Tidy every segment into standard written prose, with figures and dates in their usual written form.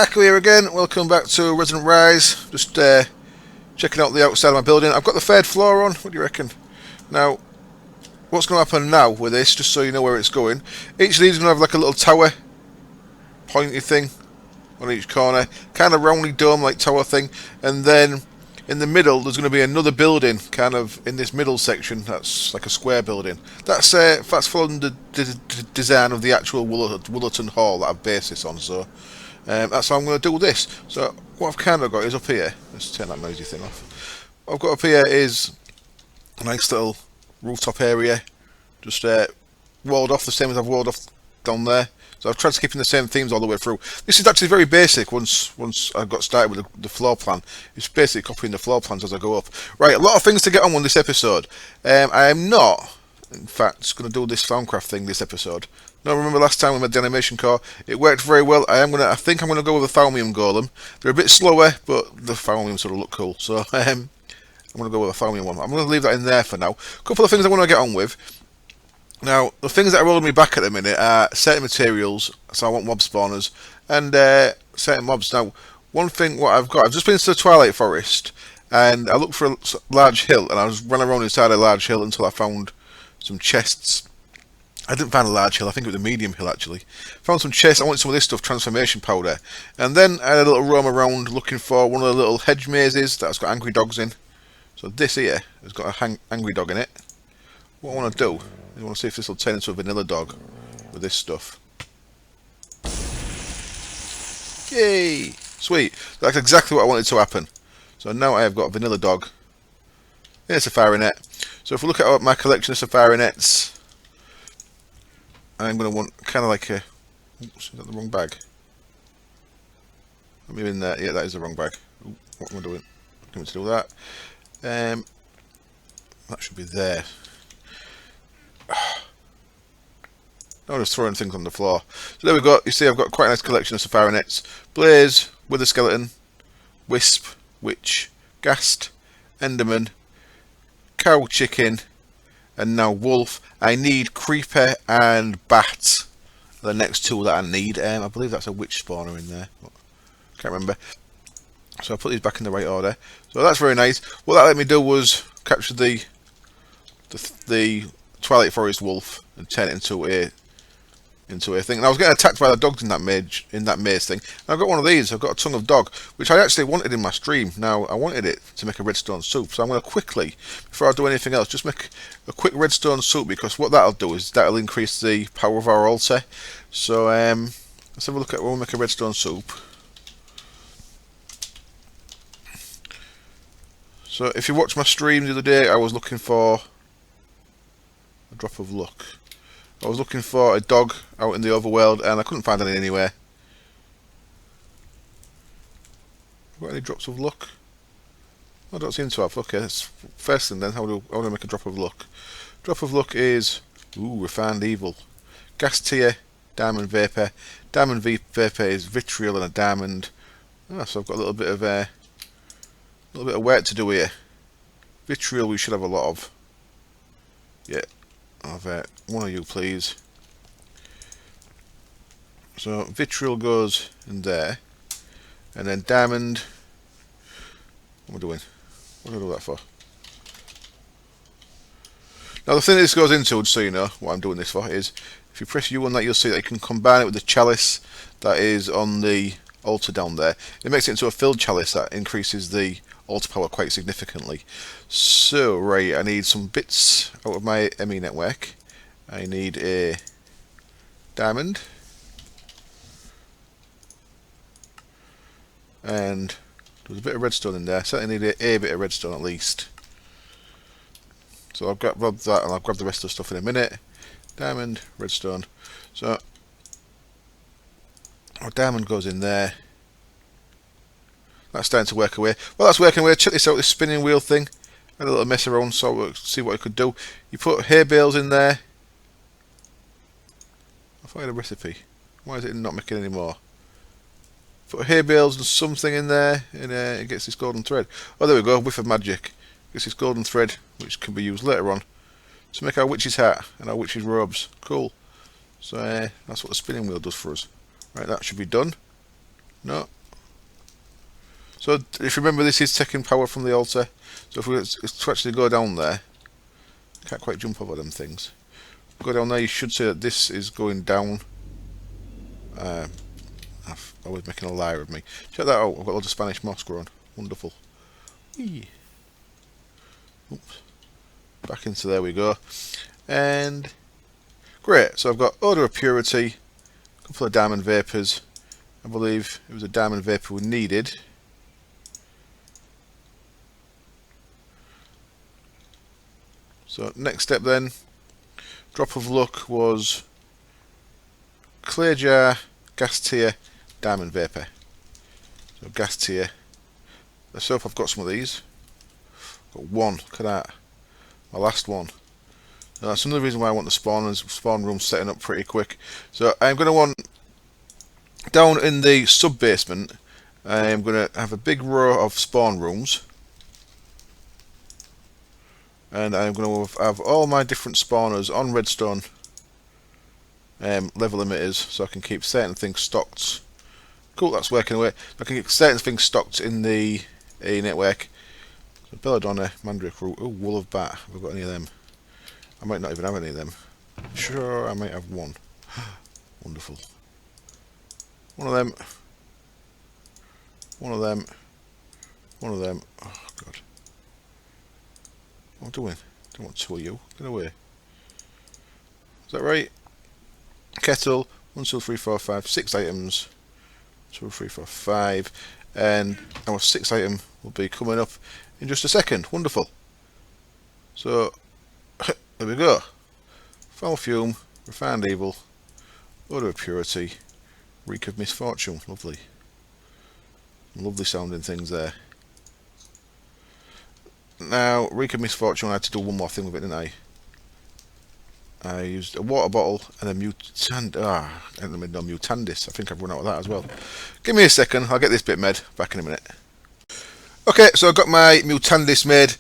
Akku here again, welcome back to Resonant Rise. Just checking out the outside of my building. I've got the third floor on, what do you reckon? Now, what's going to happen now with this, just so you know where it's going, each of these is going to have like a little tower, pointy thing on each corner, kind of roundly dome like tower thing, and then in the middle there's going to be another building, kind of in this middle section, that's like a square building. That's following the design of the actual Woolerton Hall that I've based this on, so that's how I'm going to do this. So what I've kind of got is up here, let's turn that noisy thing off. What I've got up here is a nice little rooftop area, just walled off the same as I've walled off down there. So I've tried to keep in the same themes all the way through. This is actually very basic once I got started with the floor plan. It's basically copying the floor plans as I go up. Right, a lot of things to get on with this episode. I am not, in fact, just going to do this Soundcraft thing this episode. Now, remember last time we made the animation core? It worked very well. I think I'm going to go with a Thaumium Golem. They're a bit slower, but the Thaumium sort of look cool. So I'm going to go with a Thaumium one. I'm going to leave that in there for now. A couple of things I want to get on with. Now, the things that are holding me back at the minute are certain materials, so I want mob spawners, and certain mobs. Now, one thing what I've just been to the Twilight Forest, and I looked for a large hill, and I was running around inside a large hill until I found some chests. I didn't find a large hill, I think it was a medium hill actually. Found some chests, I wanted some of this stuff, transformation powder. And then I had a little roam around looking for one of the little hedge mazes that's got angry dogs in. So this here has got a angry dog in it. What I want to do, I want to see if this will turn into a vanilla dog with this stuff. Yay! Sweet. That's exactly what I wanted to happen. So now I have got a vanilla dog in a safari net. So if we look at my collection of safari nets, I'm going to want kind of like a... Oops, is that the wrong bag? Let me in there. Yeah, that is the wrong bag. Ooh, what am I doing? I want to do that. That should be there. Now I'm just throwing things on the floor. So there we go. You see I've got quite a nice collection of safari nets. Blaze, Wither Skeleton, Wisp, Witch, Ghast, Enderman, Cow Chicken, and now Wolf. I need Creeper and Bat. The next two that I need. I believe that's a Witch spawner in there. Can't remember. So I put these back in the right order. So that's very nice. What that let me do was capture the Twilight Forest Wolf and turn it into a thing. And I was getting attacked by the dogs in that maze thing. And I've got one of these. I've got a tongue of dog, which I actually wanted in my stream. Now I wanted it to make a redstone soup, so I'm going to quickly, before I do anything else, just make a quick redstone soup, because what that'll do is that'll increase the power of our altar. So let's have a look at when we make a redstone soup. So if you watched my stream the other day, I was looking for a drop of luck. I was looking for a dog out in the overworld and I couldn't find any anywhere. Got any drops of luck? I don't seem to have. Okay, that's first thing then. How do I make a drop of luck? Drop of luck is refined evil, gas tier, diamond vapor. Diamond vapor is vitriol and a diamond. So I've got a little bit of work to do here. Vitriol we should have a lot of. Yeah. Of one of you, please. So vitriol goes in there, and then diamond. What am I doing? What do I do that for? Now the thing this goes into, just so you know what I'm doing this for, is if you press U on that, you'll see that you can combine it with the chalice that is on the altar down there. It makes it into a filled chalice that increases the altar power quite significantly. So right, I need some bits out of my ME network. I need a diamond and there's a bit of redstone in there. Certainly need a bit of redstone at least. So I'll grab that and I'll grab the rest of the stuff in a minute. Diamond, redstone. So our diamond goes in there. That's starting to work away. Well, that's working away. Check this out, this spinning wheel thing. Had a little mess around, so we'll see what I could do. You put hay bales in there. I thought I had a recipe. Why is it not making any more? Put hay bales and something in there, and it gets this golden thread. Oh, there we go, whiff of magic. Gets this golden thread, which can be used later on to make our witch's hat and our witch's robes. Cool. So that's what the spinning wheel does for us. Right, that should be done. No. So if you remember, this is taking power from the altar. So if we were to actually go down there, can't quite jump over them things. Go down there, you should see that this is going down. I was making a liar of me. Check that out. I've got loads of Spanish moss growing. Wonderful. Eee. Oops. Back into there we go. And great. So I've got Odour of Purity, a couple of diamond vapours. I believe it was a diamond vapour we needed. So next step then, drop of luck was clear jar, gas tier, diamond vapour. So gas tier. Let's hope I've got some of these. Got one. Look at that. My last one. So that's another reason why I want the spawn room setting up pretty quick. So I'm going to want, down in the sub basement, I'm going to have a big row of spawn rooms. And I'm going to have all my different spawners on redstone level limiters, so I can keep certain things stocked. Cool, that's working away. I can get certain things stocked in the network. So Belladonna, Mandrake Root, oh, Wool of Bat. Have I got any of them? I might not even have any of them. Sure, I might have one. Wonderful. One of them. One of them. One of them. Oh, God. What am I doing? I don't want two of you. Get away. Is that right? Kettle. 1, 2, 3, 4, 5. 6 items. 2, 3, 4, 5. And our 6th item will be coming up in just a second. Wonderful. So, there we go. Foul Fume. Refined Evil. Odour of Purity. Reek of Misfortune. Lovely. Lovely sounding things there. Now, Reek of Misfortune, I had to do one more thing with it, didn't I? I used a water bottle and a Mutandis. I think I've run out of that as well. Give me a second, I'll get this bit made. Back in a minute. Okay, so I've got my Mutandis made.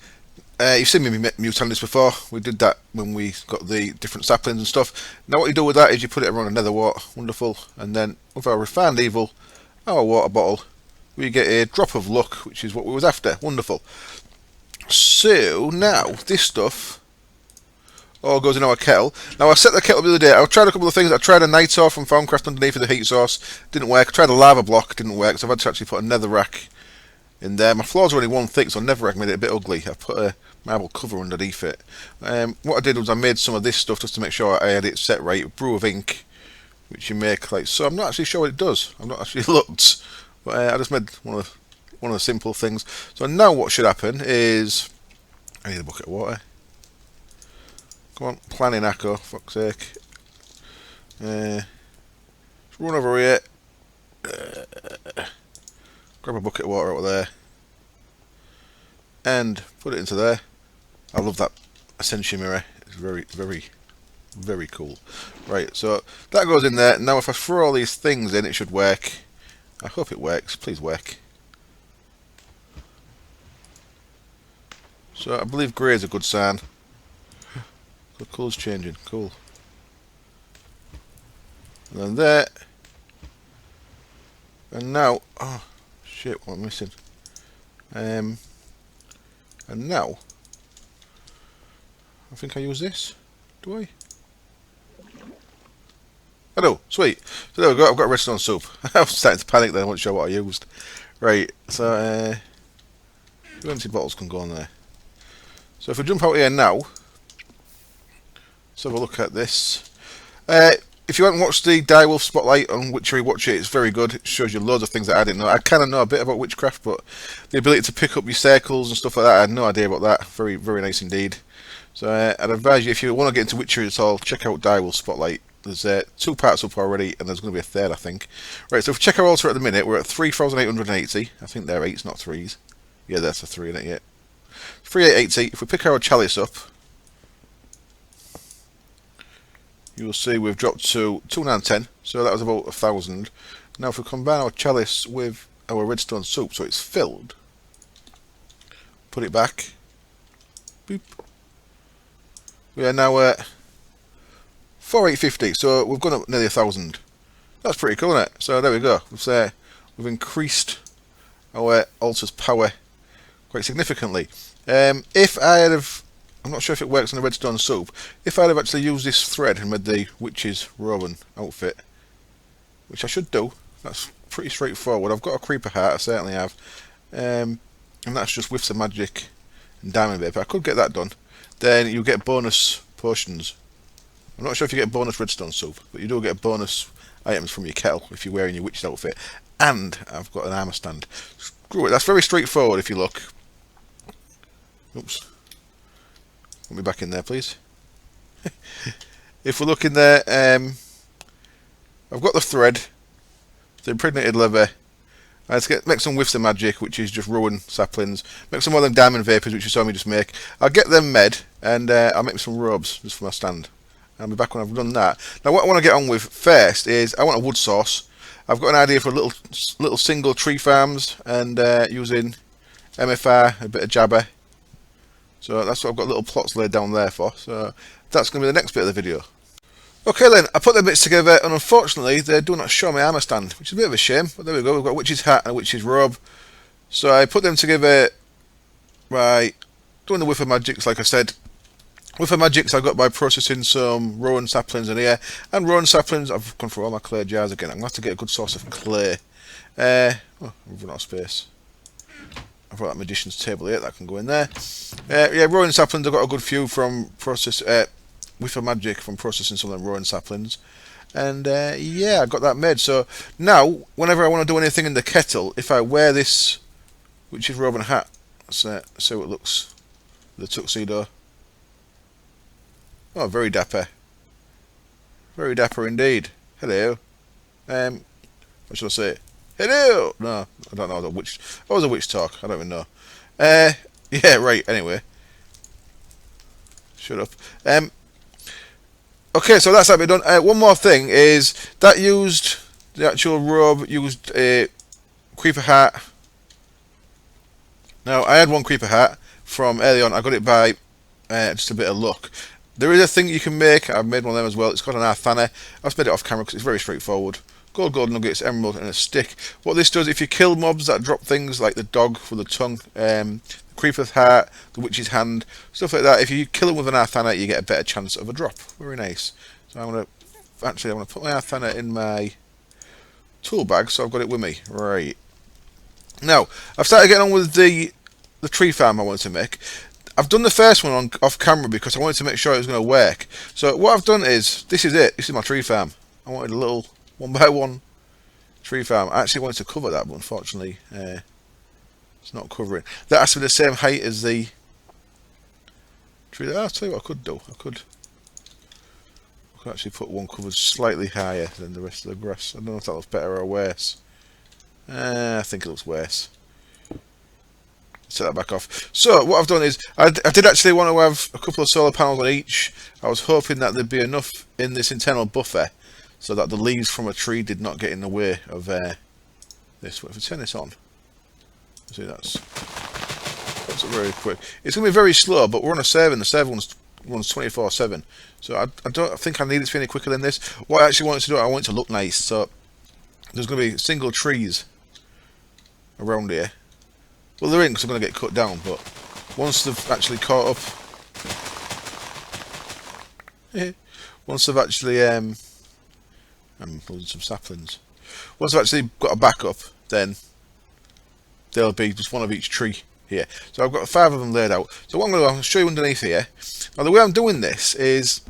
You've seen me Mutandis before. We did that when we got the different saplings and stuff. Now what you do with that is you put it around a nether wart. Wonderful. And then with our Refined Evil, our water bottle, we get a drop of luck, which is what we was after. Wonderful. So now this stuff all goes in our kettle. Now I set the kettle the other day. I tried a couple of things. I tried a Nitor from Farmcraft underneath of the heat source. Didn't work. I tried a lava block. Didn't work. So I've had to actually put a nether rack in there. My floors are only one thick, so nether rack made it a bit ugly. I put a marble cover underneath it. What I did was I made some of this stuff just to make sure I had it set right. Brew of ink, which you make like so. I'm not actually sure what it does. I've not actually looked, but I just made one of the simple things. So now what should happen is I need a bucket of water. Come on, planning Acco, fuck's sake. Let's run over here. Grab a bucket of water out of there. And put it into there. I love that Ascension mirror. It's very, very, very cool. Right, so that goes in there. Now if I throw all these things in, it should work. I hope it works. Please work. So I believe grey is a good sign. The colour's changing. Cool. And then there. And now, oh shit, what am I missing? And now, I think I use this. Do I? I do. Sweet. So there we go. I've got redstone soup. I was starting to panic then. I wasn't sure what I used. Right. So 2 empty bottles can go on there. So if we jump out here now, let's have a look at this. If you haven't watched the Direwolf Spotlight on Witchery, watch it. It's very good. It shows you loads of things that I didn't know. I kind of know a bit about witchcraft, but the ability to pick up your circles and stuff like that, I had no idea about that. Very, very nice indeed. So I'd advise you, if you want to get into witchery at all, check out Direwolf Spotlight. There's 2 parts up already, and there's going to be a third, I think. Right, so if we check our altar at the minute, we're at 3,880. I think they're 8s, not 3s. Yeah, that's a 3 in it, yeah. 3,880. If we pick our chalice up, you will see we've dropped to 2,910, so that was about 1,000. Now if we combine our chalice with our redstone soup, so it's filled, put it back, boop. We are now at 4,850, so we've gone up nearly 1,000. That's pretty cool, isn't it? So there we go. We've we've increased our altar's power quite significantly. If I had have, I'm not sure if it works on the redstone soup, if I'd have actually used this thread and made the witch's robe and outfit, which I should do, that's pretty straightforward. I've got a creeper hat, I certainly have, and that's just whiffs of magic and diamond vapor. I could get that done. Then you get bonus potions. I'm not sure if you get bonus redstone soup, but you do get bonus items from your kettle if you're wearing your witch's outfit. And I've got an armor stand. Screw it, that's very straightforward if you look. Oops. Put me back in there, please. If we look in there, I've got the thread, the impregnated leather. Let's make some whiffs of magic, which is just ruin saplings. Make some more of them diamond vapors, which you saw me just make. I'll get them made, and I'll make some robes just for my stand. I'll be back when I've done that. Now, what I want to get on with first is I want a wood source. I've got an idea for little single tree farms, and using MFR, a bit of jabber. So that's what I've got little plots laid down there for. So that's going to be the next bit of the video. Okay then, I put the bits together, and unfortunately they do not show my armor stand, which is a bit of a shame, but there we go. We've got a witch's hat and a witch's robe. So I put them together by doing the whiff of magics, like I said. Whiff of magics I got by processing some rowan saplings in here, and rowan saplings, I've gone through all my clay jars again. I'm going to have to get a good source of clay. We've run out of space. I've got that magician's table here, that can go in there. Yeah, rowan saplings, I've got a good few from whiff of magic from processing some of them rowan saplings, and yeah, I got that made. So now whenever I want to do anything in the kettle, if I wear this witch's robe and hat, let's see what it looks, the tuxedo. Oh, very dapper indeed. Hello. What should I say? Hello. No, I don't know the witch. What was a witch talk? I don't even know. Yeah, right. Anyway, shut up. Okay, so that's that bit done. One more thing is that used the actual robe, used a creeper hat. Now, I had one creeper hat from early on. I got it by just a bit of luck. There is a thing you can make. I've made one of them as well. It's got an Arthana. I've made it off camera because it's very straightforward. Gold nuggets, emerald, and a stick. What this does, if you kill mobs that drop things like the dog with the tongue, the creeper's heart, the witch's hand, stuff like that, if you kill them with an Arthana, you get a better chance of a drop. Very nice. So I'm going to put my Arthana in my tool bag, so I've got it with me. Right. Now, I've started getting on with the tree farm I wanted to make. I've done the first one off camera because I wanted to make sure it was going to work. So what I've done is, this is it. This is my tree farm. I wanted a little 1x1 tree farm. I actually wanted to cover that, but unfortunately it's not covering. That has to be the same height as the tree. I'll tell you what I could do. I could actually put one covered slightly higher than the rest of the grass. I don't know if that looks better or worse. I think it looks worse. Set that back off. So what I've done is I did actually want to have a couple of solar panels on each. I was hoping that there'd be enough in this internal buffer so that the leaves from a tree did not get in the way of this. What if I turn this on? See, that's very quick. It's going to be very slow, but we're on a server, and the server runs 24/7. So I don't think I need it to be any quicker than this. What I actually wanted to do, I want it to look nice. So there's going to be single trees around here. Well, they're in because I'm going to get cut down, but once they've actually caught up, once they've actually, I'm holding some saplings. Once I've actually got a backup, then there'll be just one of each tree here. So I've got 5 of them laid out. So what I'm going to do, I'll show you underneath here. Now the way I'm doing this is,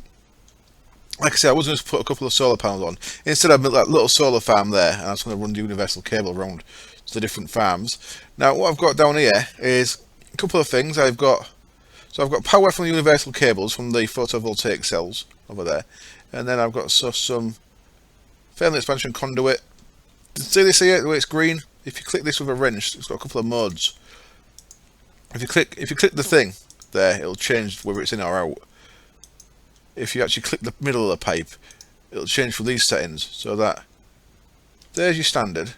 like I said, I was going to put a couple of solar panels on. Instead I've built that little solar farm there, and I'm just going to run the universal cable around to the different farms. Now what I've got down here is a couple of things. I've got power from the universal cables from the photovoltaic cells over there, and then I've got some thermal expansion conduit. See this here, the way it's green? If you click this with a wrench, it's got a couple of modes. If you click the thing there, it'll change whether it's in or out. If you actually click the middle of the pipe, it'll change for these settings. So that there's your standard.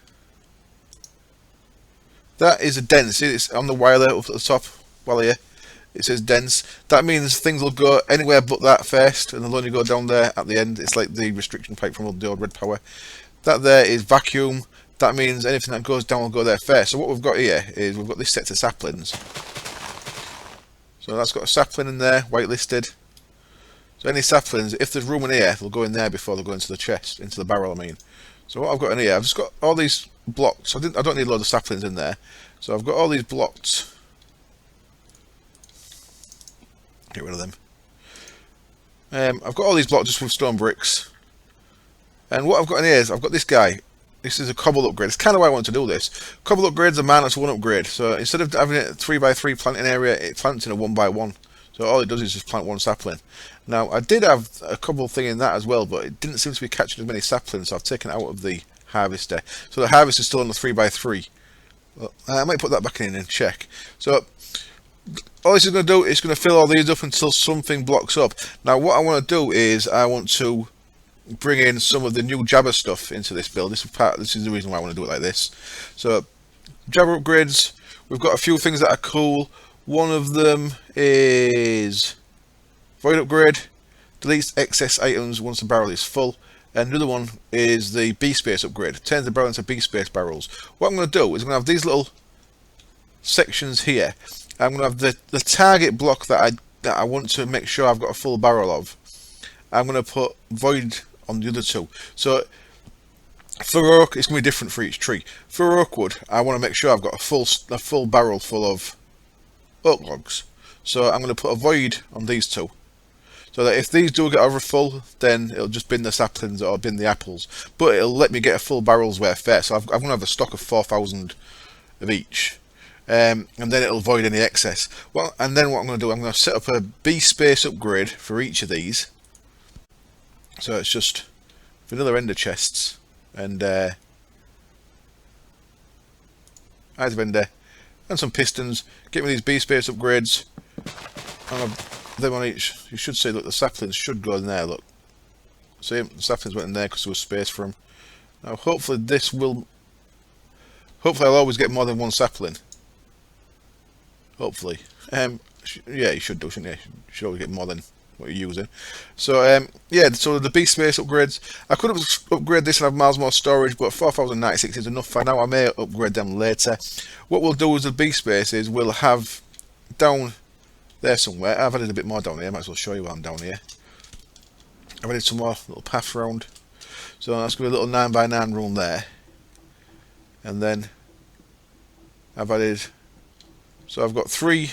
That is a dense. It's on the wire there up at the top. Well, here it says dense. That means things will go anywhere but that first, and they'll only go down there at the end. It's like the restriction pipe from the old red power. That there is vacuum. that means anything that goes down will go there first. So what we've got here is we've got this set of saplings. So that's got a sapling in there, whitelisted. So any saplings, if there's room in here, they'll go in there before they go into the chest, into the barrel, I mean. So what I've got in here, I've just got all these blocks. I don't need a load of saplings in there. So I've got all these blocks. Get rid of them. I've got all these blocks just with stone bricks. And what I've got in here is, I've got this guy. This is a cobble upgrade. It's kind of why I want to do this. Cobble upgrade's a -1 upgrade. So instead of having it 3x3 planting area, it plants in a 1x1. So all it does is just plant one sapling. Now, I did have a cobble thing in that as well, but it didn't seem to be catching as many saplings, so I've taken it out of the harvester. So the harvester is still on the 3x3. Well, I might put that back in and check. So all this is going to do is going to fill all these up until something blocks up. Now, what I want to do is I want to bring in some of the new Jabber stuff into this build. This is the reason why I want to do it like this. So Jabber upgrades. We've got a few things that are cool. One of them is Void upgrade. Deletes excess items once the barrel is full. And another one is the B space upgrade. Turns the barrel into B space barrels. What I'm going to do is I'm going to have these little sections here. I'm going to have the target block that I want to make sure I've got a full barrel of. I'm going to put Void on the other two. So for oak, it's going to be different for each tree. For oak wood, I want to make sure I've got a full barrel full of oak logs. So I'm going to put a Void on these two. So that if these do get over full, then it'll just bin the saplings or bin the apples. But it'll let me get a full barrel's worth first. So I'm going to have a stock of 4,000 of each. And then it'll void any excess. Well, and then what I'm going to do, I'm going to set up a B space upgrade for each of these. So it's just vanilla ender chests and eyes of ender and some pistons. Get me these B space upgrades. And them on each. You should see, look, the saplings should go in there. Look, see, the saplings went in there because there was space for them. Now, hopefully, Hopefully, I'll always get more than one sapling. Hopefully, yeah, you should do, shouldn't you? You should always get more than what you're using. So yeah, so the B space upgrades, I could have upgraded this and have miles more storage, but 4096 is enough for now. I may upgrade them later. What we'll do with the B space is we'll have down there somewhere. I've added a bit more down here. I might as well show you while I'm down here. I've added some more little path round. So that's going to be a little 9x9 room there. And then I've added, so I've got 3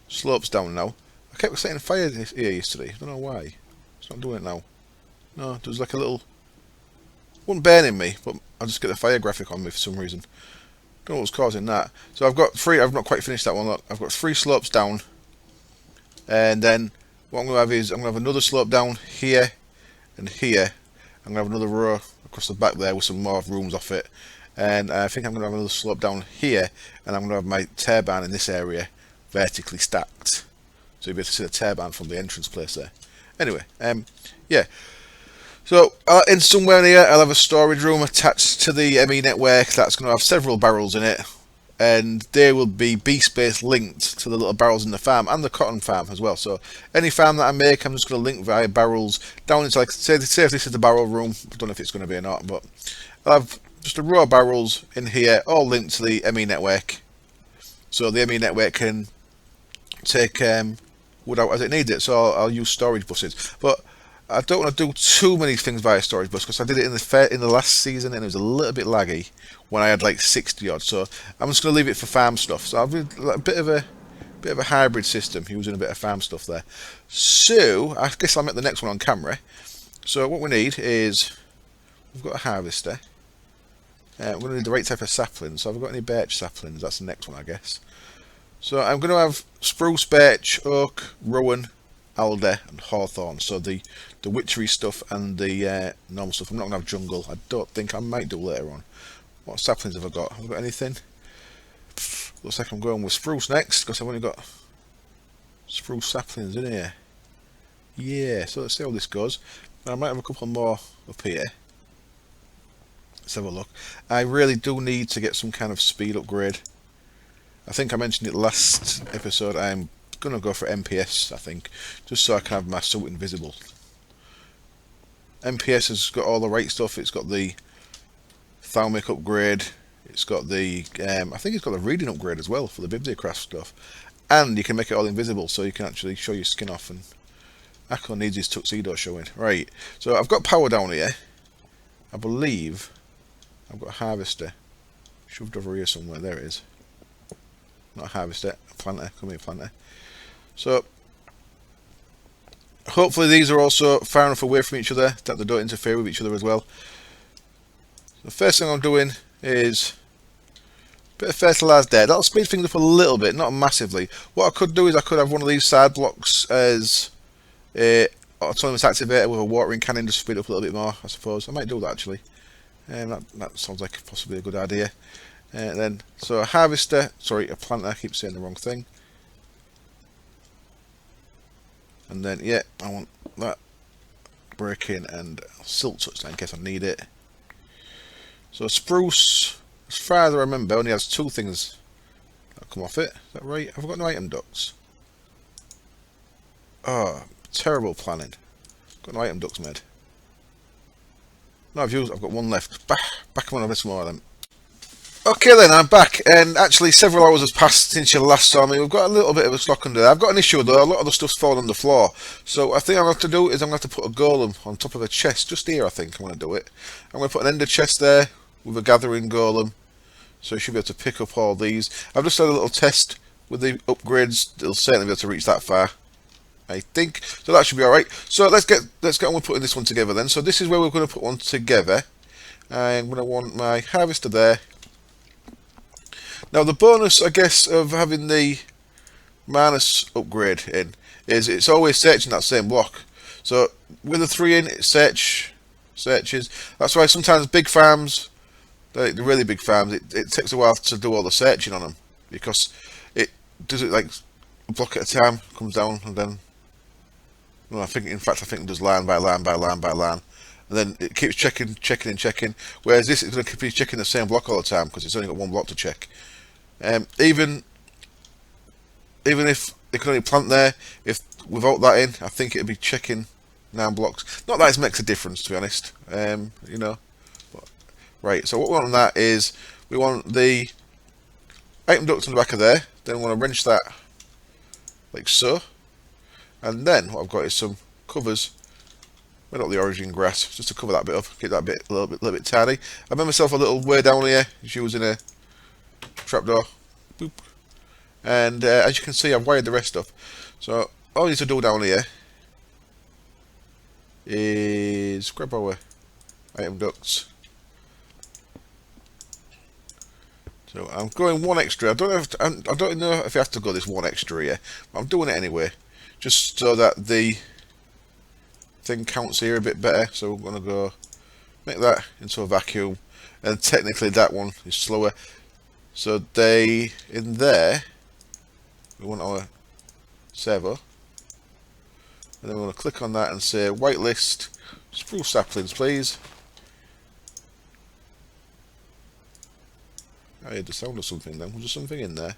slopes down now. I kept setting fire here yesterday. I don't know why. It's not doing it now. No, there's like a little, wasn't burning me, but I just get the fire graphic on me for some reason. Don't know what's causing that. So I've got 3. I've not quite finished that one. Look, I've got 3 slopes down, and then what I'm going to have is I'm going to have another slope down here and here. I'm going to have another row across the back there with some more rooms off it, and I think I'm going to have another slope down here, and I'm going to have my turbine in this area vertically stacked, so you'll be able to see the turbine from the entrance place there. Anyway, yeah. So, in somewhere in here, I'll have a storage room attached to the ME network that's going to have several barrels in it, and they will be B-space linked to the little barrels in the farm and the cotton farm as well. So, any farm that I make, I'm just going to link via barrels down into, like, say if this is the barrel room. I don't know if it's going to be or not, but I'll have just a row of barrels in here, all linked to the ME network. So, the ME network can take wood out as it needs it. So, I'll use storage buses. But I don't want to do too many things via storage bus because I did it in the last season and it was a little bit laggy when I had like 60 odd. So I'm just going to leave it for farm stuff. So I'll do a bit of a hybrid system using a bit of farm stuff there. So I guess I'll make the next one on camera. So what we need is we've got a harvester. We're going to need the right type of saplings. So have I got any birch saplings? That's the next one, I guess. So I'm going to have spruce, birch, oak, rowan, alder and hawthorn, so the witchery stuff and the normal stuff. I'm not going to have jungle. I don't think. I might do later on. What saplings have I got? Have I got anything? Looks like I'm going with spruce next because I've only got spruce saplings in here. Yeah, so let's see how this goes. I might have a couple more up here. Let's have a look. I really do need to get some kind of speed upgrade. I think I mentioned it last episode. I'm gonna go for MPS, I think, just so I can have my suit invisible. MPS has got all the right stuff. It's got the ophthalmic upgrade. It's got the I think it's got the reading upgrade as well for the bibliocraft stuff, and you can make it all invisible, so you can actually show your skin off. And Akko needs his tuxedo showing. Right, so I've got power down here. I believe I've got a harvester shoved over here somewhere. There it is. Not a harvester, a planter. Come here, planter. So hopefully these are also far enough away from each other that they don't interfere with each other as well. The first thing I'm doing is a bit of fertilised there. That'll speed things up a little bit, not massively. What I could do is I could have one of these side blocks as a autonomous activator with a watering cannon, just speed up a little bit more, I suppose. I might do that actually. That sounds like possibly a good idea. So a harvester, sorry, a planter, I keep saying the wrong thing. And then, yeah, I want that breaking and silt touch in case I need it. So spruce, as far as I remember, only has 2 things that come off it. Is that right? Have I got no item ducts? Oh, terrible planning. Got no item ducts made. No, I've got 1 left. Back on a bit more of them. Okay then, I'm back, and actually several hours has passed since you last saw me. We've got a little bit of a stock under there. I've got an issue though, a lot of the stuff's fallen on the floor. So I think I'm going to have to do is I'm going to have to put a golem on top of a chest, just here I think I'm going to do it. I'm going to put an ender chest there with a gathering golem, so you should be able to pick up all these. I've just had a little test with the upgrades, it'll certainly be able to reach that far, I think. So that should be alright. So let's get on with putting this one together then. So this is where we're going to put one together. I'm going to want my harvester there. Now the bonus, I guess, of having the Manus upgrade in is it's always searching that same block. So with the 3 in, it searches. That's why sometimes big farms, the really big farms, it takes a while to do all the searching on them, because it does it like a block at a time, comes down, and then, well, I think it does line by line by line by line, and then it keeps checking. Whereas this is going to keep checking the same block all the time because it's only got 1 block to check. Even if they can only plant there, if without that in, I think it'd be checking 9 blocks. Not that it makes a difference, to be honest. You know. Right. So what we want on that is we want the item duct on the back of there. Then we want to wrench that like so, and then what I've got is some covers. Made up the origin grass just to cover that bit up, keep that bit a little bit tidy. I made myself a little way down here, just using a trapdoor, boop, and as you can see, I've wired the rest up. So all I need to do down here is grab our item ducts. So I'm going 1 extra. I don't know if I have to go this 1 extra here, but I'm doing it anyway, just so that the thing counts here a bit better. So we're going to go make that into a vacuum, and technically that one is slower. So they in there, we want our servo, and then we're going to click on that and say whitelist spruce saplings, please. I heard the sound of something then. Was there something in there?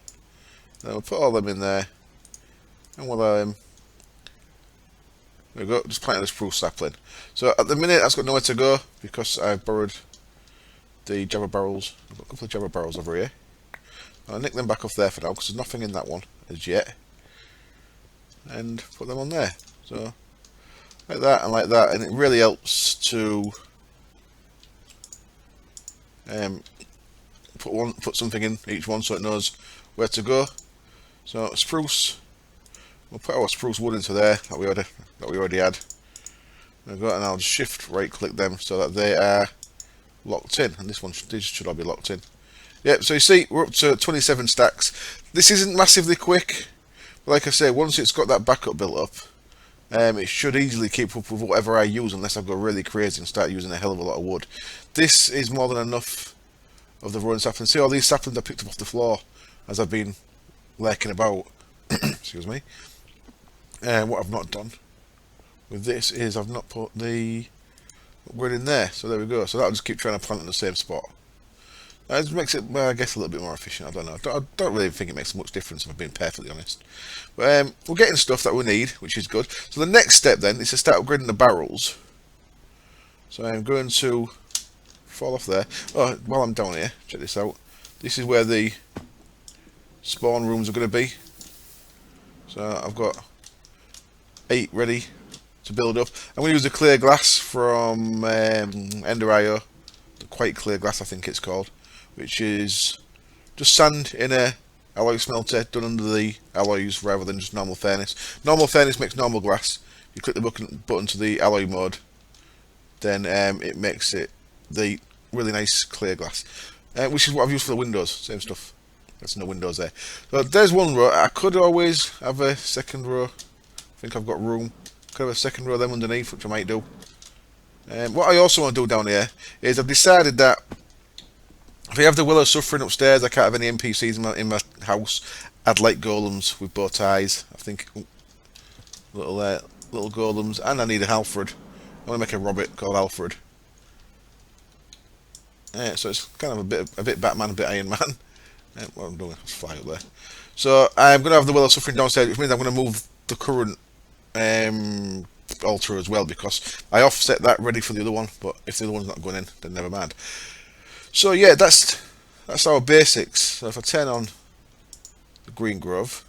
Then we'll put all them in there, and we'll there we go, just planting a spruce sapling. So at the minute that's got nowhere to go because I've borrowed the Jabba barrels. I've got a couple of Jabba barrels over here. I'll nick them back off there for now because there's nothing in that one as yet. And put them on there. So like that and like that, and it really helps to put something in each one so it knows where to go. So spruce, we'll put our spruce wood into there that we already had. There we go, and I'll just shift right click them so that they are locked in, and these should all be locked in. Yep, so you see we're up to 27 stacks. This isn't massively quick, but like I say, once it's got that backup built up, it should easily keep up with whatever I use, unless I go really crazy and start using a hell of a lot of wood. This is more than enough of the rolling saplings. See all these saplings I picked up off the floor as I've been lurking about. Excuse me. What I've not done with this is I've not put the upgrade in there. So there we go. So that'll just keep trying to plant in the same spot. That just makes it, well, I guess, a little bit more efficient. I don't know. I don't really think it makes much difference, if I'm being perfectly honest. But we're getting stuff that we need, which is good. So the next step then is to start upgrading the barrels. So I'm going to fall off there. Oh, while I'm down here, check this out. This is where the spawn rooms are going to be. So I've got 8 ready to build up. I'm going to use the clear glass from Ender.io. The quite clear glass, I think it's called, which is just sand in a alloy smelter done under the alloys rather than just normal furnace. Normal furnace makes normal glass. You click the button to the alloy mode, then it makes it the really nice clear glass, which is what I've used for the windows. Same stuff. That's no windows there. So there's one row. I could always have a second row. I think I've got room. Could have a second row of them underneath, which I might do. What I also want to do down here is I've decided that if I have the Willow suffering upstairs, I can't have any NPCs in my house. I'd like golems with bow ties. I think little golems, and I need a Alfred. I want to make a Robert called Alfred. So it's kind of a bit Batman, a bit Iron Man. What I'm doing, let's fly up there. So I'm going to have the Willow suffering downstairs, which means I'm going to move the current altar as well, because I offset that ready for the other one. But if the other one's not going in, then never mind. So yeah, that's our basics. So if I turn on the green grove,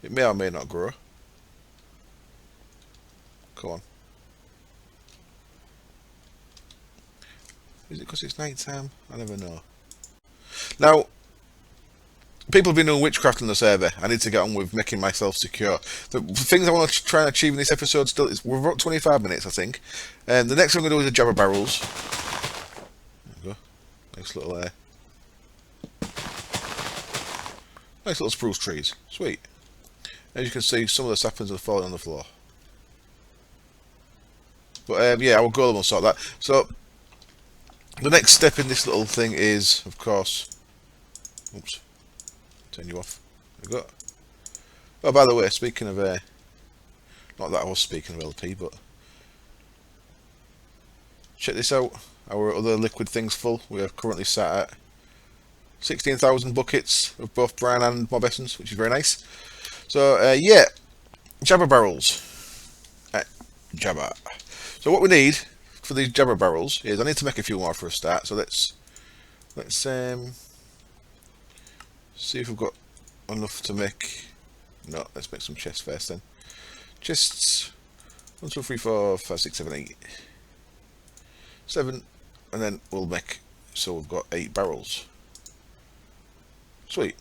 it may or may not grow. Come on. Is it because it's night time? I never know. Now, people have been doing witchcraft on the server. I need to get on with making myself secure. The things I want to try and achieve in this episode still is we're about 25 minutes, I think. And the next one I'm going to do is the jabber barrels. There we go. Nice little nice little spruce trees. Sweet. As you can see, some of the saplings are falling on the floor. But yeah, our golem will sort that. So the next step in this little thing is, of course, oops, turn you off. There we go. Oh, by the way, speaking of, not that I was speaking of LP, but check this out. Our other liquid thing's full. We are currently sat at 16,000 buckets of both brine and mob essence, which is very nice. So yeah, jabber barrels. Jabber. So what we need for these jabber barrels is, I need to make a few more for a start. So let's see if we've got enough to make. No, let's make some chests first then. Chests 1, 2, 3, 4, 5, 6, 7, 8, 7, and then we'll make, so we've got 8 barrels. Sweet.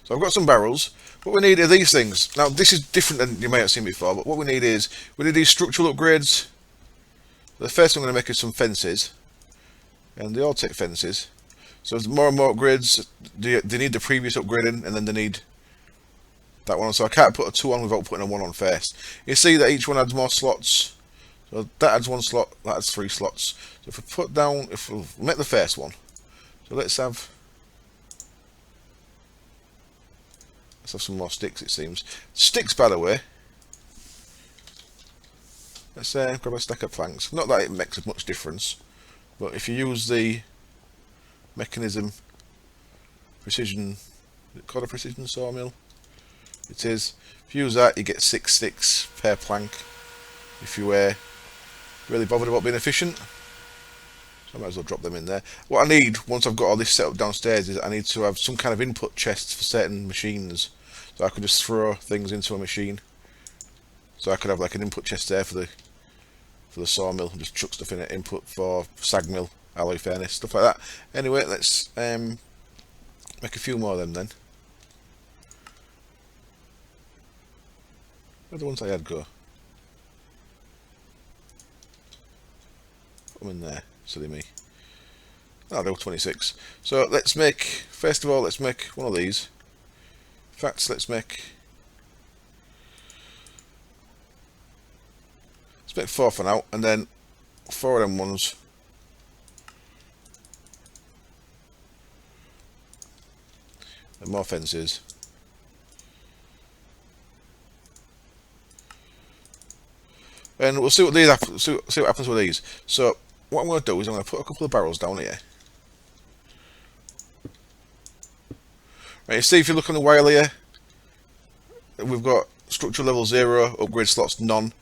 So I've got some barrels. What we need are these things. Now this is different than you may have seen before, but what we need is, we need these structural upgrades. The first thing I'm going to make is some fences, and they all take fences. So there's more and more upgrades. They need the previous upgrading, and then they need that one. So I can't put a 2 on without putting a 1 on first. You see that each one adds more slots. So that adds 1 slot, that adds 3 slots. So if we put down, if we'll make the first one. So let's have some more sticks, it seems. Sticks, by the way. Let's grab a stack of planks. Not that it makes much difference, but if you use the mechanism precision, is it called a precision sawmill? It is. If you use that, you get 6 sticks per plank. If you really bothered about being efficient, so I might as well drop them in there. What I need once I've got all this set up downstairs is I need to have some kind of input chests for certain machines, so I could just throw things into a machine. So I could have like an input chest there for the sawmill and just chuck stuff in it. Input for sag mill, alloy furnace, stuff like that. Anyway, let's make a few more of them then. Where the ones I had go? Put them in there, silly me. Oh, they're 26. So let's make, first of all, let's make one of these. In fact, let's make 4 for now, and then 4 of them ones. And more fences. And we'll see what these happen, see what happens with these. So what I'm going to do is I'm going to put a couple of barrels down here. Right, you see if you look on the wire here, we've got structure level 0, upgrade slots none,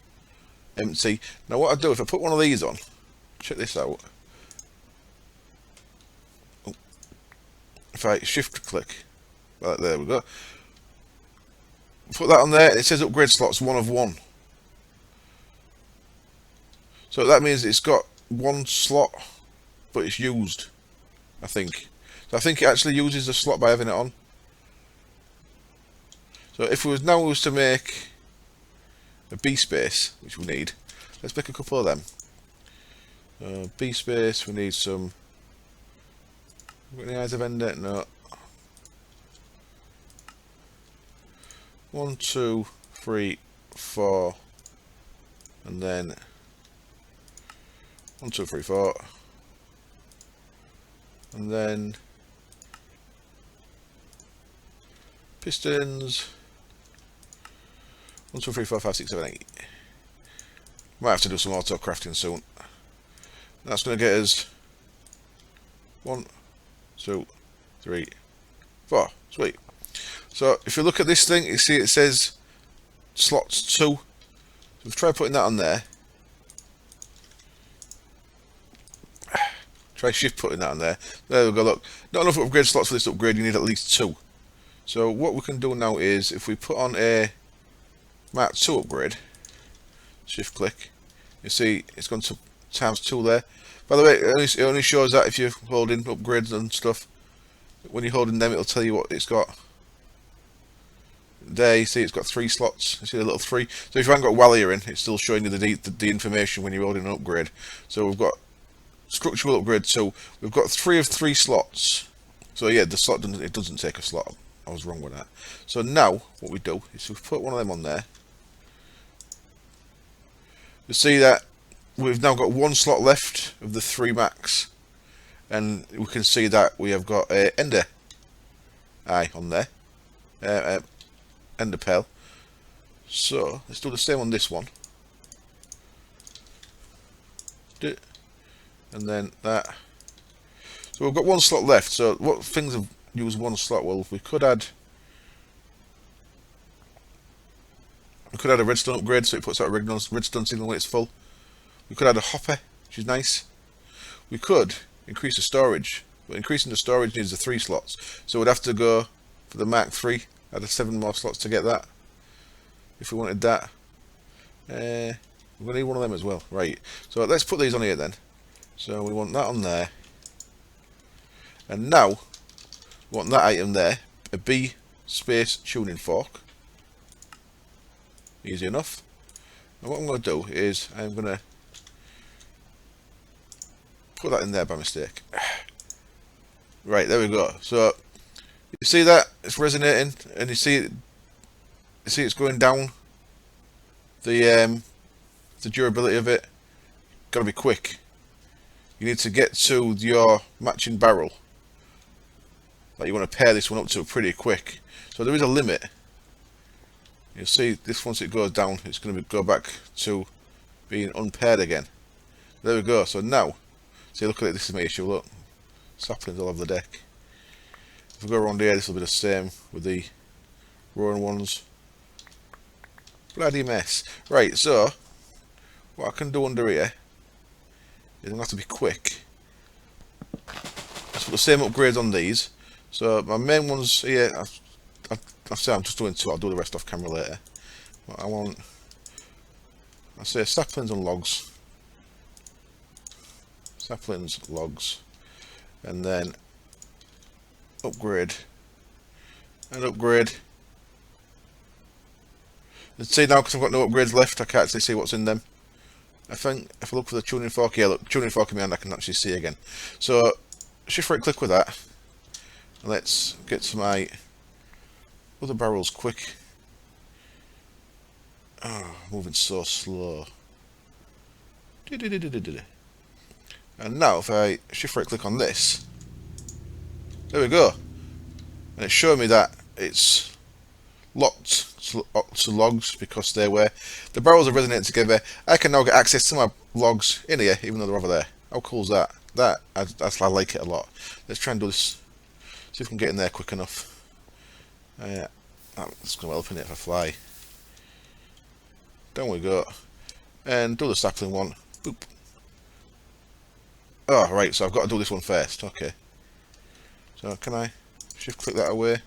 empty. Now what I do, if I put one of these on, check this out. if I shift click, well, there we go. Put that on there. It says upgrade slots 1 of 1. So that means it's got 1 slot, but it's used, I think. So I think it actually uses the slot by having it on. So if we was to make a B space, which we need, let's make a couple of them. B space, we need some. Got any eyes of ender? No. 1, 2, 3, 4, and then 1, 2, 3, 4, and then pistons. 1, 2, 3, 4, 5, 6, 7, 8. Might have to do some auto crafting soon. That's going to get us 1, 2, 3, 4. Sweet. So if you look at this thing, you see it says slots 2. So we've tried putting that on there. Try shift putting that on there. There we go, look. Not enough upgrade slots for this upgrade, you need at least 2. So what we can do now is, if we put on a Mark 2 upgrade, shift click, you see it's gone to times 2 there. By the way, it only shows that if you're holding upgrades and stuff. When you're holding them, it'll tell you what it's got. There, you see it's got 3 slots. You see the little 3. So if you haven't got Walia in, it's still showing you the information when you're holding an upgrade. So we've got structural upgrade 2. We've got 3 of 3 slots. So yeah, the slot doesn't take a slot. I was wrong with that. So now what we do is we put one of them on there. You see that we've now got 1 slot left of the 3 max, and we can see that we have got a ender eye on there. Ender pearl. So let's do the same on this one. And then that. So we've got 1 slot left. So what things have used 1 slot? Well, we could add a redstone upgrade, so it puts out a redstone signal when it's full. We could add a hopper, which is nice. We could increase the storage, but increasing the storage needs the 3 slots. So we'd have to go for the Mark 3. Add 7 more slots to get that. If we wanted that, we're going to need one of them as well. Right. So let's put these on here then. So we want that on there, and now we want that item there, a B space tuning fork. Easy enough. And what I'm going to do is I'm going to put that in there by mistake. Right, there we go. So you see that it's resonating, and you see it's going down. The durability of it. Got to be quick. You need to get to your matching barrel that you want to pair this one up to pretty quick. So there is a limit. You'll see this, once it goes down, it's going to go back to being unpaired again. There we go. So now, see, look at it. This is my issue. Look, saplings all over the deck. If we go around here, this will be the same with the roaring ones. Bloody mess. Right. So what I can do under here is I'm going to have to be quick. Let's put the same upgrades on these. So my main ones here, I say I'm just doing 2. I'll do the rest off camera later. But I say saplings and logs. Saplings, logs, and then upgrade and upgrade. And see now, because I've got no upgrades left, I can't actually see what's in them. I think if I look for the tuning fork, yeah, look, tuning fork in my hand, I can actually see again. So shift right click with that, and let's get to my other barrels quick. Oh, moving so slow. And now if I shift right click on this, there we go, and it's showing me that it's locked to logs because they're where the barrels are resonating together. I can now get access to my logs in here even though they're over there. How cool is that? I like it a lot. Let's try and do this, see if we can get in there quick enough. That's going to help in it if I fly. Down we go, and do the sapling one. Boop. Oh right, so I've got to do this one first. Okay, so can I shift click that away.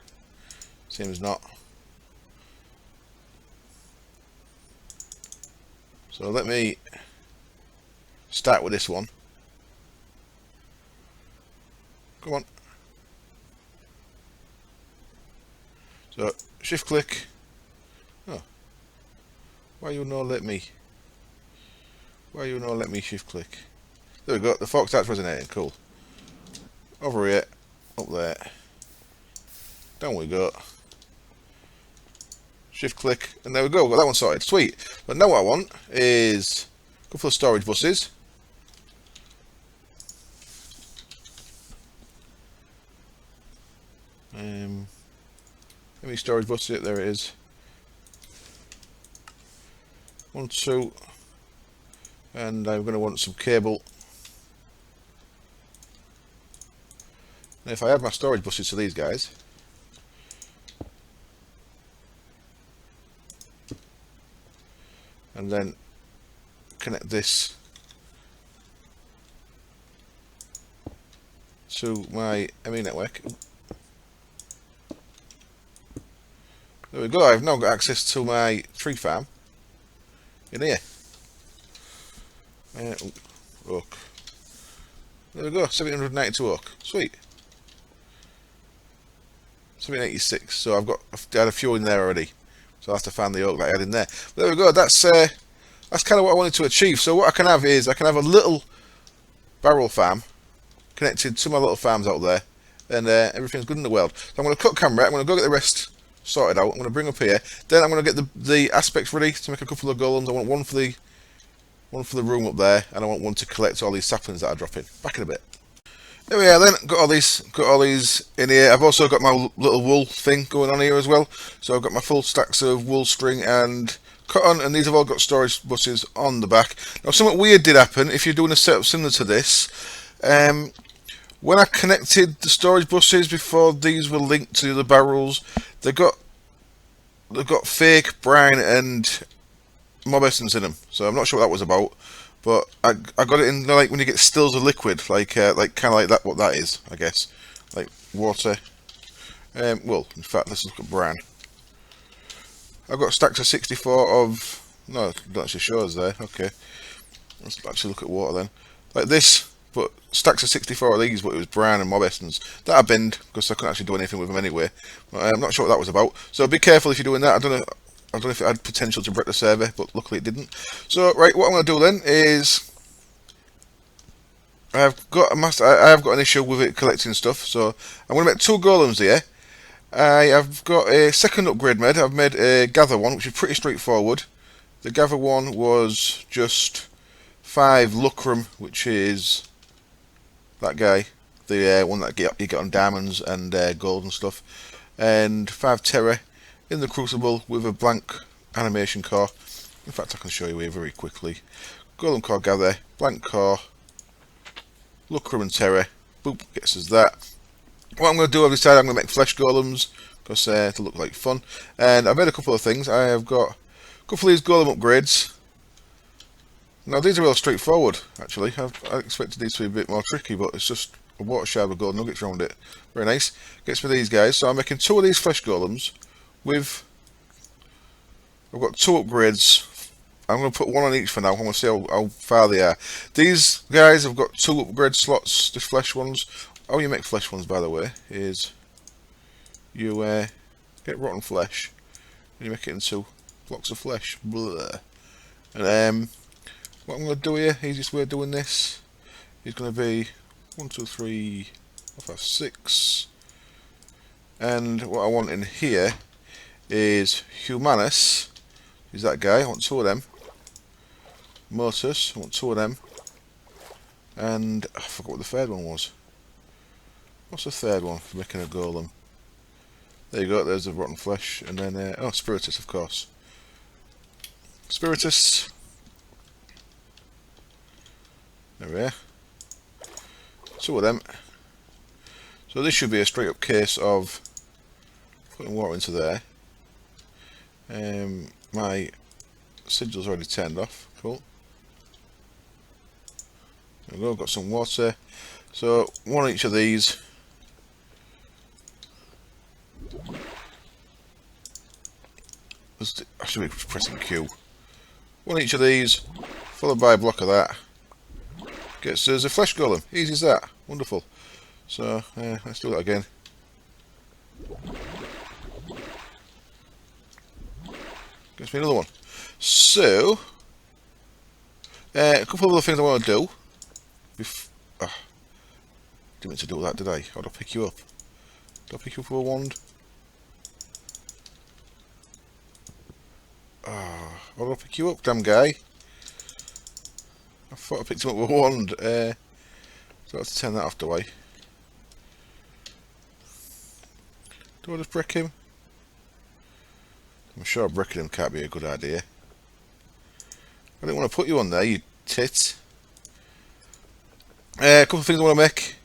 Seems not. So let me start with this one. Come on. So shift click. Oh. Why you not let me? Why you not let me shift click? There we go. The fork starts resonating. Cool. Over here. Up there. Down we go. Shift click, and there we go. Got that one sorted. Sweet. But now what I want is a couple of storage buses. How many storage buses? There it is. 1, 2, and I'm going to want some cable. And if I add my storage buses to these guys, and then connect this to my ME network. There we go. I've now got access to my tree farm in here. Oak. There we go. 792 oak. Sweet. 786. So I've had a few in there already. So I have to find the oak that I had in there. But there we go. That's kind of what I wanted to achieve. So what I can have is I can have a little barrel farm connected to my little farms out there, and everything's good in the world. So I'm going to cut camera. I'm going to go get the rest sorted out. I'm going to bring up here. Then I'm going to get the aspects ready to make a couple of golems. I want one for the room up there, and I want one to collect all these saplings that are dropping. Back in a bit. There we are then, got all these in here. I've also got my little wool thing going on here as well. So I've got my full stacks of wool, string and cotton, and these have all got storage buses on the back. Now something weird did happen if you're doing a setup similar to this. When I connected the storage buses before these were linked to the barrels, they've got fake brine and mob essence in them. So I'm not sure what that was about. But I got it in, like when you get stills of liquid, like kind of like that. What that is, I guess, like water. Well, in fact, let's look at brine. I've got stacks of 64 of. No, it don't actually show us there. Okay, let's actually look at water then. Like this, but stacks of 64 of these, but it was brine and mob essence. That I binned because I couldn't actually do anything with them anyway. But I'm not sure what that was about. So be careful if you're doing that. I don't know if it had potential to break the server, but luckily it didn't. So, right, what I'm going to do then is I have got an issue with it collecting stuff, so I'm going to make 2 golems here. I have got a second upgrade made. I've made a gather one, which is pretty straightforward. The gather one was just 5 lucrum, which is that guy, the one that you get on diamonds and gold and stuff, and 5 terra in the crucible with a blank animation core. In fact, I can show you here very quickly. Golem core gather, blank core, lucrum and terra. Boop, gets us that. What I'm going to do, I've decided I'm going to make flesh golems because it'll look like fun. And I've made a couple of things. I have got a couple of these golem upgrades. Now these are real straightforward, actually. I expected these to be a bit more tricky, but it's just a water shard with gold nuggets around it. Very nice. Gets me these guys. So I'm making 2 of these flesh golems. I've got 2 upgrades. I'm going to put 1 on each for now. I'm going to see how far they are. These guys have got 2 upgrade slots, the flesh ones. How you make flesh ones, by the way, is you get rotten flesh and you make it into blocks of flesh. Blah. And what I'm going to do here, easiest way of doing this is going to be 1, 2, 3, 4, 5, 6. And what I want in here is Humanus, is that guy. I want 2 of them. Motus, I want 2 of them. And I forgot what the third one was. What's the third one for making a golem? There you go, there's the rotten flesh. And then, oh, Spiritus, of course. Spiritus. There we are. 2 of them. So this should be a straight up case of putting water into there. My sigil's already turned off. Cool. There we go, got some water. So 1 on each of these. I should be pressing Q. One each of these, followed by a block of that. Gets us a flesh golem. Easy as that. Wonderful. So, let's do that again. Gets me another one. So, a couple of other things I want to do. Didn't mean to do that, did I? How do I pick you up? Did I pick you up with a wand? How do I pick you up, damn guy? I thought I picked him up with a wand. So I have to turn that off, do I? Do I just brick him? I'm sure bricking him can't be a good idea. I didn't want to put you on there, you tit. A couple of things I want to make.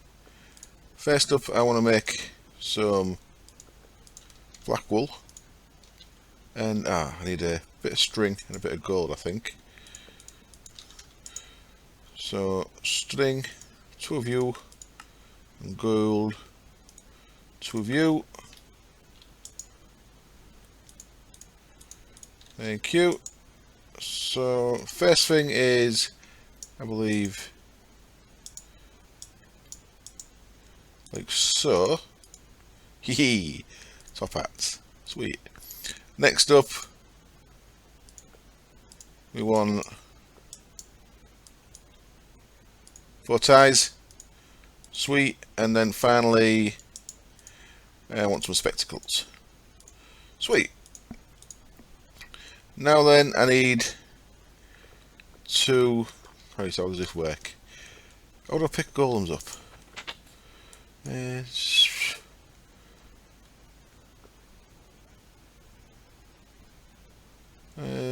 First up, I want to make some black wool. And I need a bit of string and a bit of gold, I think. So string, 2 of you, and gold, 2 of you. Thank you. So first thing is, I believe, like so. Hee, top hats, sweet. Next up, we want 4 ties, sweet, and then finally, I want some spectacles, sweet. Now then, I need to. How does this work? How do I pick golems up?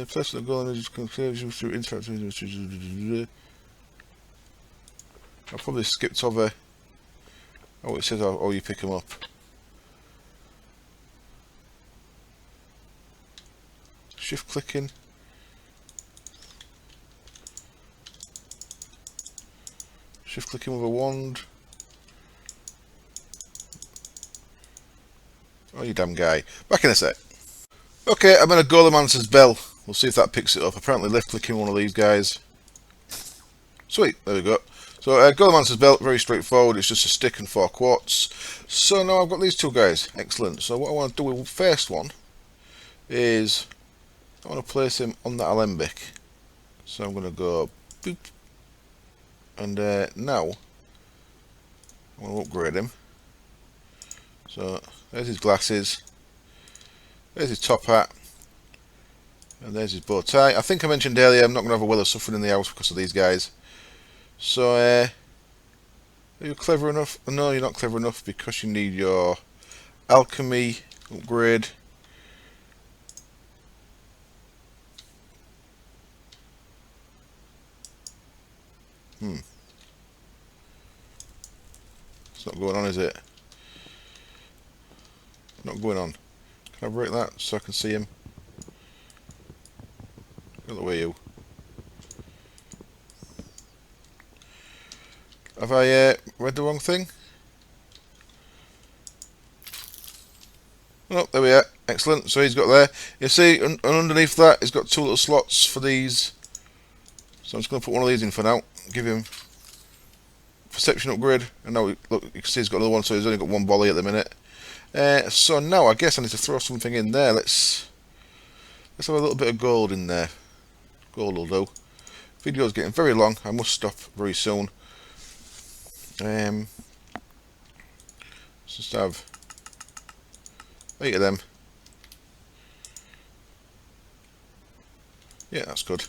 Place the golem is conservation through interaction. I probably skipped over. Oh, it says how you pick them up. Shift clicking. Shift clicking with a wand. Oh, you damn guy. Back in a sec. Okay, I'm in a golemancer's bell. We'll see if that picks it up. Apparently left clicking one of these guys. Sweet, there we go. So golemancer's belt, very straightforward. It's just a stick and 4 quartz. So now I've got these 2 guys. Excellent. So what I want to do with the first one is I want to place him on that alembic. So I'm going to go boop. And now I want to upgrade him. So there's his glasses. There's his top hat. And there's his bow tie. I think I mentioned earlier I'm not going to have a well of suffering in the house because of these guys. So, are you clever enough? No, you're not clever enough because you need your alchemy upgrade. It's not going on, is it? Not going on. Can I break that so I can see him? Get the way, you. Have I read the wrong thing? Oh, there we are. Excellent. So he's got there. You see, and underneath that, he's got 2 little slots for these. So I'm just going to put one of these in for now. Give him perception upgrade. And now, look, you can see he's got another one, so he's only got 1 volley at the minute. So now I guess I need to throw something in there. Let's have a little bit of gold in there. Gold will do. Video's getting very long. I must stop very soon. Let's just have 8 of them. Yeah, that's good.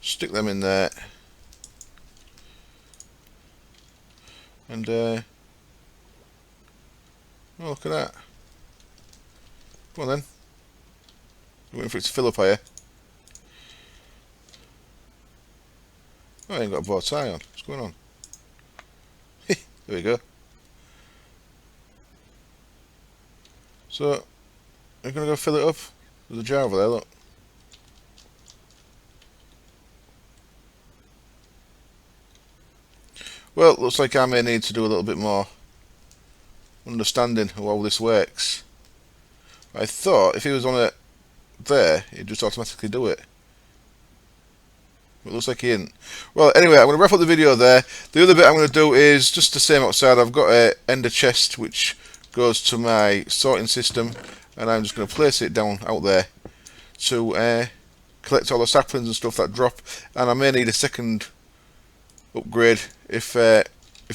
Stick them in there. And oh, look at that. Come on then. I'm waiting for it to fill up here. Oh, I ain't got a bow tie on. What's going on? There we go. So, I'm going to go fill it up. There's a jar over there, look. Well, looks like I may need to do a little bit more understanding of how this works. I thought if he was on a there, it just automatically do it. It looks like he didn't. Well, anyway, I'm going to wrap up the video there. The other bit I'm going to do is just the same outside. I've got a ender chest which goes to my sorting system, and I'm just going to place it down out there to collect all the saplings and stuff that drop. And I may need a second upgrade if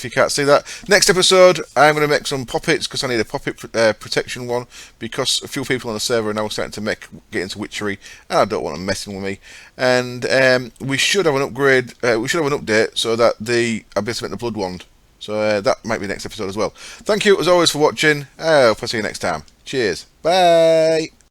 you can't see that. Next episode, I'm going to make some poppets because I need a poppet protection one, because a few people on the server are now starting to get into witchery, and I don't want them messing with me. And we should have an upgrade. We should have an update so that I'll be able to make the blood wand. So that might be next episode as well. Thank you as always for watching. I hope I see you next time. Cheers. Bye.